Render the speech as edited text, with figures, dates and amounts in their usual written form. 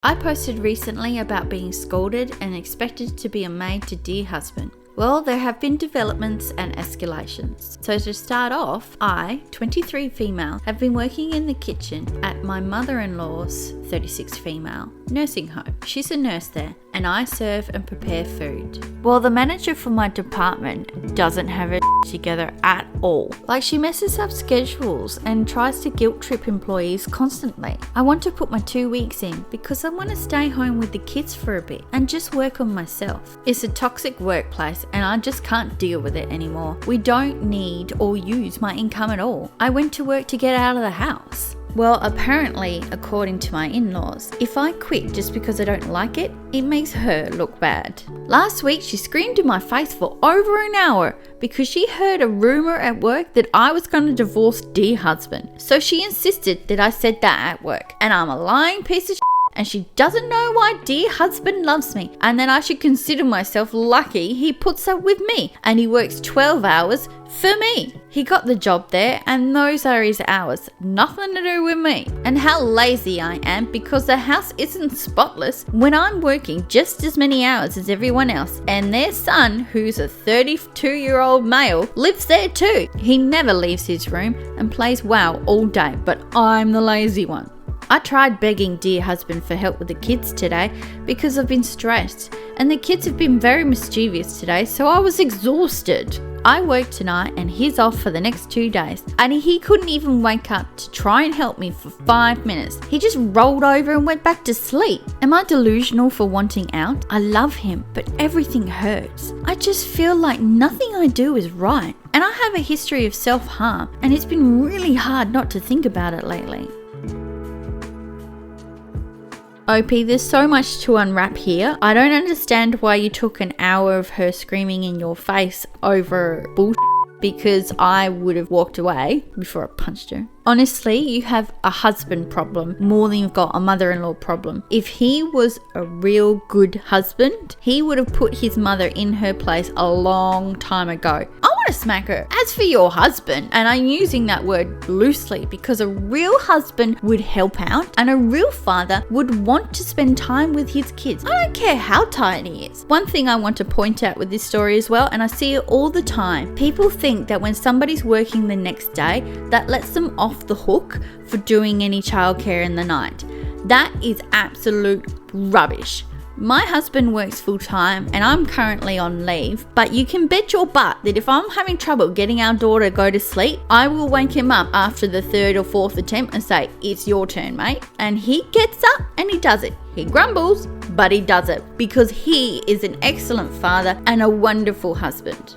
I posted recently about being scolded and expected to be a maid to dear husband. Well, there have been developments and escalations. So to start off, I, 23 female, have been working in the kitchen at my mother-in-law's, 36 female, nursing home. She's a nurse there, and I serve and prepare food. Well, the manager for my department doesn't have her together at all. Like, she messes up schedules and tries to guilt trip employees constantly. I want to put my 2 weeks in because I want to stay home with the kids for a bit and just work on myself. It's a toxic workplace and I just can't deal with it anymore. We don't need or use my income at all. I went to work to get out of the house. Well, apparently, according to my in-laws, if I quit just because I don't like it, it makes her look bad. Last week, she screamed in my face for over an hour because she heard a rumor at work that I was going to divorce dear husband. So she insisted that I said that at work, and I'm a lying piece of shit. And she doesn't know why dear husband loves me, and then I should consider myself lucky he puts up with me and he works 12 hours for me. He got the job there and those are his hours, nothing to do with me. And how lazy I am because the house isn't spotless when I'm working just as many hours as everyone else, and their son, who's a 32-year-old male, lives there too. He never leaves his room and plays WoW all day, but I'm the lazy one. I tried begging dear husband for help with the kids today because I've been stressed, and the kids have been very mischievous today, so I was exhausted. I work tonight and he's off for the next 2 days, and he couldn't even wake up to try and help me for 5 minutes. He just rolled over and went back to sleep. Am I delusional for wanting out? I love him, but everything hurts. I just feel like nothing I do is right, and I have a history of self-harm, and it's been really hard not to think about it lately. OP, there's so much to unwrap here. I don't understand why you took an hour of her screaming in your face over bullshit, because I would have walked away before I punched her. Honestly, you have a husband problem more than you've got a mother-in-law problem. If he was a real good husband, he would have put his mother in her place a long time ago. I want to smack her. As for your husband, and I'm using that word loosely because a real husband would help out and a real father would want to spend time with his kids. I don't care how tired he is. One thing I want to point out with this story as well, and I see it all the time, people think that when somebody's working the next day, that lets them off the hook for doing any childcare in the night. That is absolute rubbish. My husband works full time and I'm currently on leave, but you can bet your butt that if I'm having trouble getting our daughter to go to sleep, I will wake him up after the 3rd or 4th attempt and say, "It's your turn, mate." And he gets up and he does it. He grumbles, but he does it because he is an excellent father and a wonderful husband.